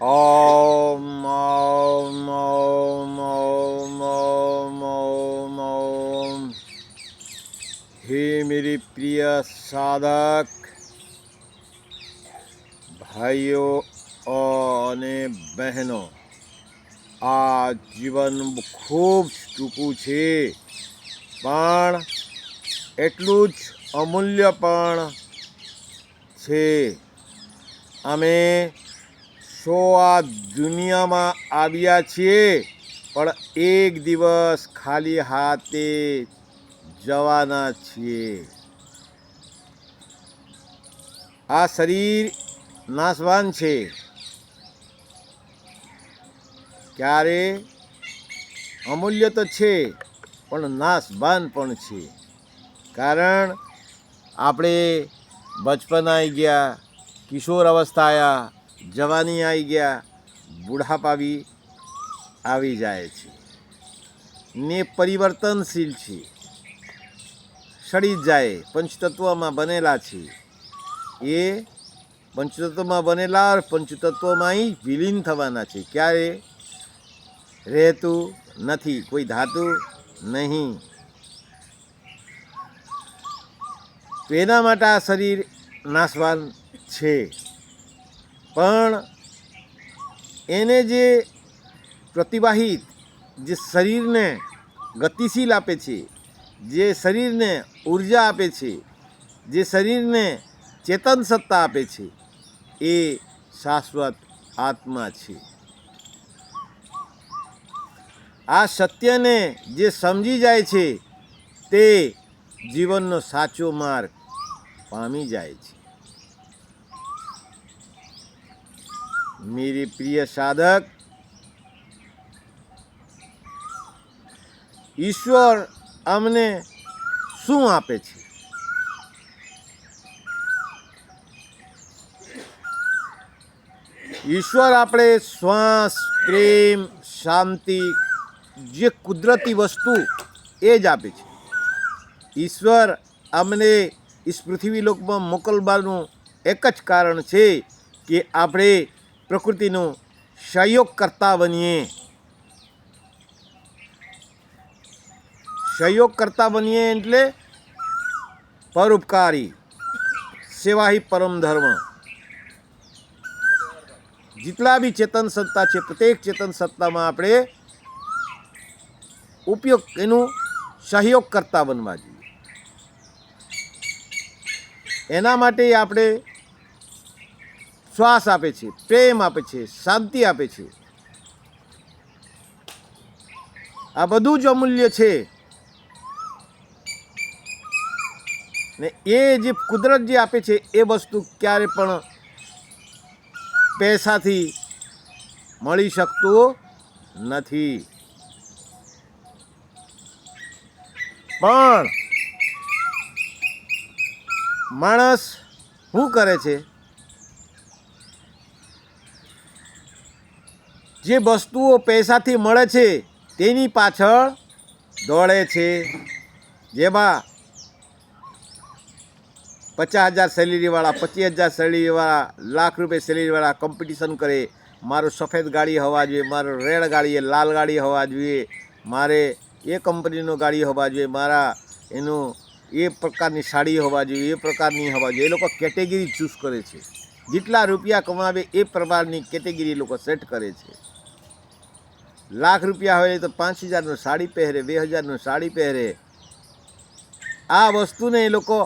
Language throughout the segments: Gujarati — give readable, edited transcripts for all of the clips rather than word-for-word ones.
ओम ओम ओम ओम ओम ओम ओम। हे मेरे प्रिय साधक ભાઈઓ અને બહેનો, આ જીવન ખૂબ ટૂંકું છે, પણ એટલું જ અમૂલ્ય પણ છે. અમે આ દુનિયામાં આવ્યા છીએ, પણ એક દિવસ ખાલી હાથે જવાના છીએ. આ શરીર નાશવાન છે, ક્યારે અમૂલ્ય તો છે પણ નાશવાન પણ છે. કારણ આપણે બચપન આવી ગયા, કિશોર અવસ્થા આવ્યા, જવાની આવી ગયા, બુઢાપા બી આવી જાય છે ને પરિવર્તનશીલ છે, સડી જાય. પંચતત્વમાં બનેલા છે, એ પંચતત્વમાં બનેલા પંચતત્વમાં વિલીન થવાના છે. ક્યારે રહેતું નથી, કોઈ ધાતુ નહીં. તો એના માટે આ શરીર નાશવાન છે, પણ એને જે પ્રતિવાહિત, જે શરીરને ગતિશીલ આપે છે, જે શરીરને ઉર્જા આપે છે, જે શરીરને ચેતન સત્તા આપે છે, એ શાશ્વત આત્મા છે. આ સત્યને જે સમજી જાય છે તે જીવનનો સાચો માર્ગ પામી જાય છે. मेरे प्रिय साधक, ઈશ્વર અમને શું આપે છે? ઈશ્વર આપણે શ્વાસ, પ્રેમ, શાંતિ, જે કુદરતી વસ્તુ એ જ આપે છે. ઈશ્વર અમને ઇસ પૃથ્વી લોકમાં મોકલવાનું એક જ કારણ છે કે આપણે પ્રકૃતિનો સહયોગ કરતા બનીએ. સહયોગ કરતા બનીએ એટલે પરોપકારી, સેવા હિ પરમ ધર્મ. જેટલા બી ચેતન સત્તા છે, પ્રત્યેક ચેતન સત્તામાં આપણે ઉપયોગ, એનું સહયોગ કરતા બનવા જોઈએ. એના માટે આપણે શ્વાસ આપે છે, પ્રેમ આપે છે, શાંતિ આપે છે. આ બધું જ અમૂલ્ય છે ને એ જે કુદરત જે આપે છે એ વસ્તુ ક્યારે પણ પૈસાથી મળી શકતું નથી. પણ માણસ શું કરે છે? જે વસ્તુઓ પૈસાથી મળે છે તેની પાછળ દોડે છે. જેમાં 50,000 સેલેરીવાળા, 25,000 સેલેરીવાળા, લાખ રૂપિયા સેલેરીવાળા કોમ્પિટિશન કરે. મારું સફેદ ગાડી હોવા જોઈએ, મારું રેડ ગાડી, લાલ ગાડી હોવા જોઈએ, મારે એ કંપનીનો ગાડી હોવા જોઈએ, મારા એનું એ પ્રકારની સાડી હોવા જોઈએ, એ પ્રકારની હોવા જોઈએ. એ લોકો કેટેગરી ચૂઝ કરે છે. જેટલા રૂપિયા કમાવે એ પ્રકારની કેટેગરી લોકો સેટ કરે છે. લાખ રૂપિયા હોય તો 5,000નું સાડી પહેરે, 2,000નું સાડી પહેરે. આ વસ્તુને એ લોકો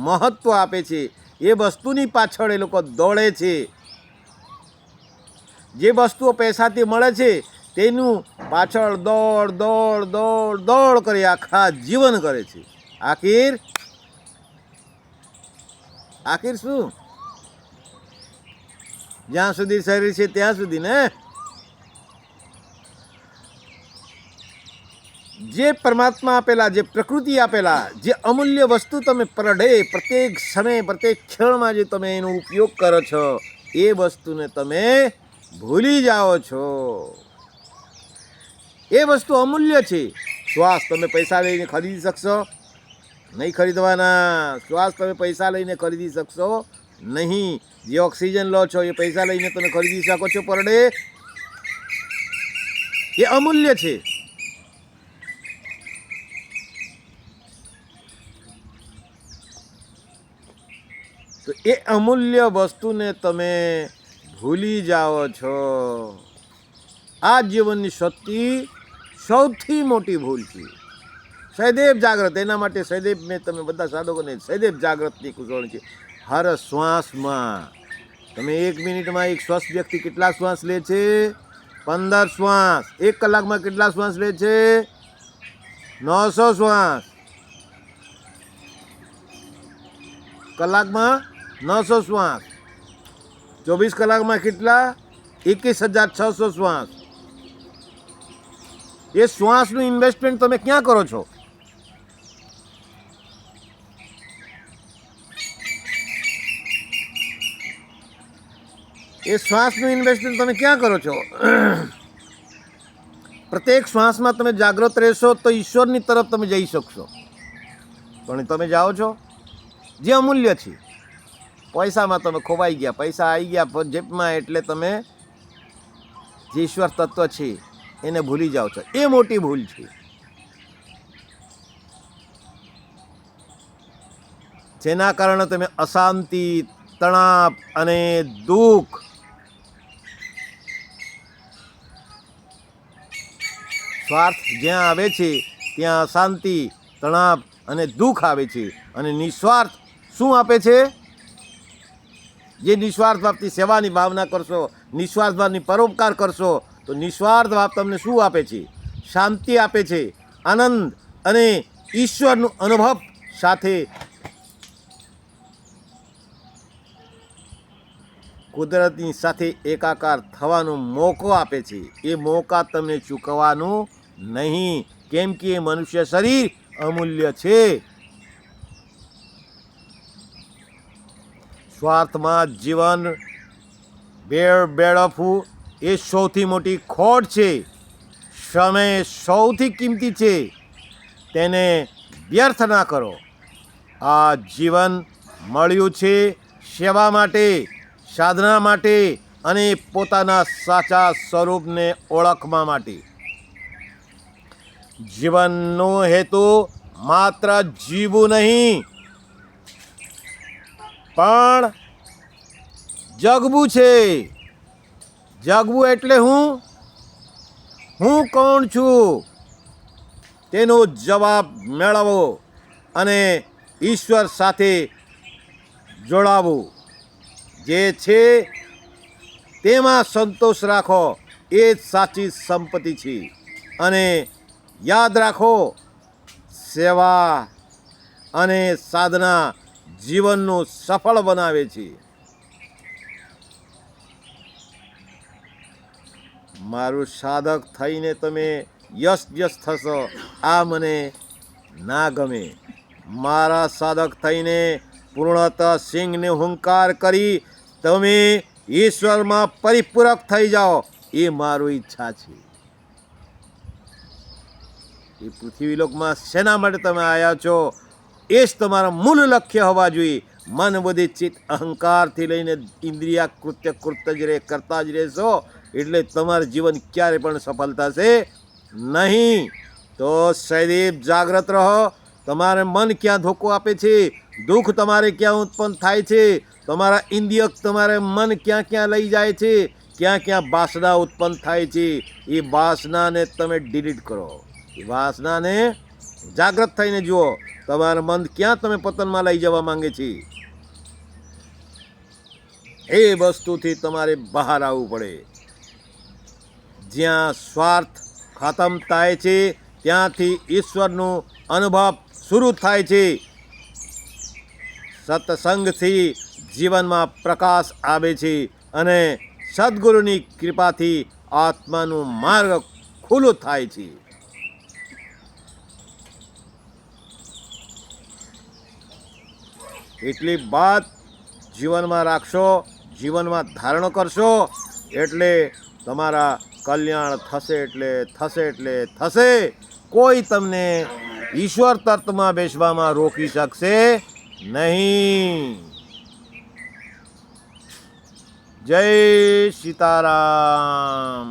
મહત્ત્વ આપે છે, એ વસ્તુની પાછળ એ લોકો દોડે છે. જે વસ્તુઓ પૈસાથી મળે છે તેનું પાછળ દોડ દોડ દોડ દોડ કરી આખા જીવન કરે છે. આખીર શું? જ્યાં સુધી શરીર છે ત્યાં સુધી ને. જે પરમાત્મા આપેલા, જે પ્રકૃતિ આપેલા, જે અમૂલ્ય વસ્તુ તમે પર ડે, પ્રત્યેક સમય, પ્રત્યેક ક્ષણમાં જે તમે એનો ઉપયોગ કરો છો, એ વસ્તુને તમે ભૂલી જાઓ છો. એ વસ્તુ અમૂલ્ય છે. શ્વાસ તમે પૈસા લઈને ખરીદી શકશો? નહીં ખરીદવાના. શ્વાસ તમે પૈસા લઈને ખરીદી શકશો? નહીં. જે ઓક્સિજન લો છો એ પૈસા લઈને તમે ખરીદી શકો છો પર ડે, એ અમૂલ્ય છે. તો એ અમૂલ્ય વસ્તુને તમે ભૂલી જાઓ છો. આ જીવનની સૌથી મોટી ભૂલ છે. સદૈવ જાગ્રત, એના માટે સદૈવ મેં તમે બધા સાધકોને સદૈવ જાગ્રતની કુશળ છે. હર શ્વાસમાં તમે 1 મિનિટમાં એક સ્વસ્થ વ્યક્તિ કેટલા શ્વાસ લે છે? 15 શ્વાસ. 1 કલાકમાં કેટલા શ્વાસ લે છે? 900 શ્વાસ. કલાકમાં 900 શ્વાસ. 24 કલાકમાં કેટલા? 21,600 શ્વાસ. એ શ્વાસનું ઇન્વેસ્ટમેન્ટ તમે ક્યાં કરો છો? એ શ્વાસનું ઇન્વેસ્ટમેન્ટ તમે ક્યાં કરો છો? પ્રત્યેક શ્વાસમાં તમે જાગૃત રહેશો તો ઈશ્વરની તરફ તમે જઈ શકશો. પણ તમે જાઓ છો જે અમૂલ્ય છે. પૈસામાં તમે ખોવાઈ ગયા, પૈસા આવી ગયા જેબમાં એટલે તમે જે ઈશ્વર તત્વ છે એને ભૂલી જાઓ છો. એ મોટી ભૂલ છે. જેના કારણે તમે અશાંતિ, તણાવ અને દુઃખ, સ્વાર્થ જ્યાં આવે છે ત્યાં અશાંતિ, તણાવ અને દુઃખ આવે છે. અને નિસ્વાર્થ શું આપે છે? જે નિસ્વાર્થ ભાવથી સેવાની ભાવના કરશો, નિસ્વાર્થ ભાવની પરોપકાર કરશો તો નિસ્વાર્થ ભાવ તમને શું આપે છે? શાંતિ આપે છે, આનંદ અને ઈશ્વરનું અનુભવ સાથે કુદરતની સાથે એકાકાર થવાનો મોકો આપે છે. એ મોકા તમને ચૂકવવાનું નહીં, કેમ કે એ મનુષ્ય શરીર અમૂલ્ય છે. સ્વાર્થમાં જીવન બેડફવું એ સૌથી મોટી ખોટ છે. સમય સૌથી કિંમતી છે, તેને વ્યર્થ ના કરો. આ જીવન મળ્યું છે સેવા માટે, સાધના માટે અને પોતાના સાચા સ્વરૂપને ઓળખવા માટે. જીવનનો હેતુ માત્ર જીવવું નહીં પણ જગવું છે. જગવું એટલે હું કોણ છું તેનો જવાબ મેળવવો અને ઈશ્વર સાથે જોડાવવું. જે છે તેમાં સંતોષ રાખો, એ જ સાચી સંપત્તિ છે. અને યાદ રાખો, સેવા અને સાધના જીવનનું સફળ બનાવે છે. મારું સાધક થઈને તમે યશ થશો, આ મને ના ગમે. મારા સાધક થઈને પૂર્ણતઃ સિંહને હુંકાર કરી તમે ઈશ્વરમાં પરિપૂરક થઈ જાઓ, એ મારી ઈચ્છા છે. એ પૃથ્વીલોકમાં શેના માટે તમે આવ્યા છો એ જ તમારા મૂળ લક્ષ્ય હોવા જોઈએ. મન બુદ્ધિ ચિત્ત અહંકારથી લઈને ઇન્દ્રિયા કૃત્ય કરતા જ રહેશો એટલે તમારું જીવન ક્યારે પણ સફળ થશે નહીં. તો સદૈવ જાગ્રત રહો. તમારે મન ક્યાં ધોકો આપે છે, દુઃખ તમારે ક્યાં ઉત્પન્ન થાય છે, તમારા ઇન્દ્રિય તમારે મન ક્યાં લઈ જાય છે, ક્યાં વાસના ઉત્પન્ન થાય છે, એ વાસનાને તમે ડિલીટ કરો. એ વાસનાને જાગ્રત થઈને જુઓ. તમારું મન ક્યાં તમે પતનમાં લઈ જવા માંગે છે, એ વસ્તુથી તમારે બહાર આવવું પડે. જ્યાં સ્વાર્થ ખતમ થાય છે ત્યાંથી ઈશ્વરનું અનુભવ શરૂ થાય છે. સત્સંગથી જીવનમાં પ્રકાશ આવે છે અને સદગુરુની કૃપાથી આત્માનું માર્ગ ખુલ્લું થાય છે. એટલી વાત જીવનમાં રાખશો, જીવનમાં ધારણ કરશો એટલે તમારા કલ્યાણ થશે એટલે થશે. કોઈ તમને ઈશ્વર તત્વમાં બેસવામાં રોકી શકશે નહીં. જય સીતારામ.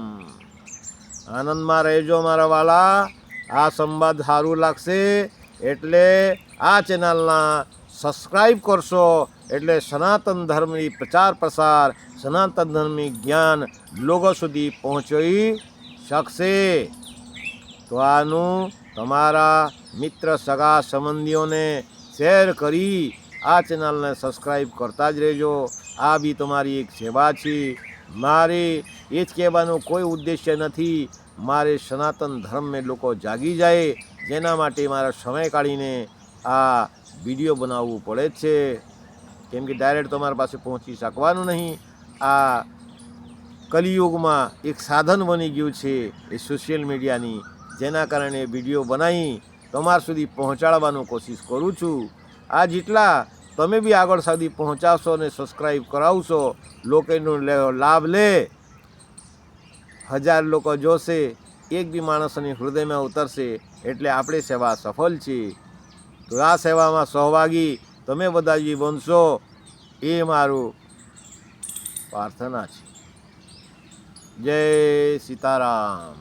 આનંદમાં રહેજો મારા વાલા. આ સંવાદ સારું લાગશે એટલે આ ચેનલના સબસ્ક્રાઈબ કરશો એટલે સનાતન ધર્મની પ્રચાર પ્રસાર, સનાતન ધર્મની જ્ઞાન લોકો સુધી પહોંચી શકશે. તો આનું તમારા મિત્ર સગા સંબંધીઓને શેર કરી આ ચેનલને સબસ્ક્રાઈબ કરતા જ રહેજો. આ બી તમારી એક સેવા છે. મારે એ જ કહેવાનું કોઈ ઉદ્દેશ્ય નથી. મારે સનાતન ધર્મને લોકો જાગી જાય જેના માટે મારા સમય કાઢીને આ વિડીયો બનાવવું પડે જ છે. કેમ કે ડાયરેક્ટ તમારા પાસે પહોંચી શકવાનું નહીં. આ કલિયુગમાં એક સાધન બની ગયું છે એ સોશિયલ મીડિયાની, જેના કારણે વિડીયો બનાવી તમારા સુધી પહોંચાડવાનું કોશિશ કરું છું. આ જેટલા તમે બી આગળ સુધી પહોંચાડશો અને સબસ્ક્રાઈબ કરાવશો, લોકોનો લાભ લે, 1000 લોકો જોશે, એક બી માણસની હૃદયમાં ઉતરશે એટલે આપણી સેવા સફળ છે. તો આ સેવામાં સહભાગી તમે બધા જે બનશો એ મારું પ્રાર્થના છે. જય સીતારામ.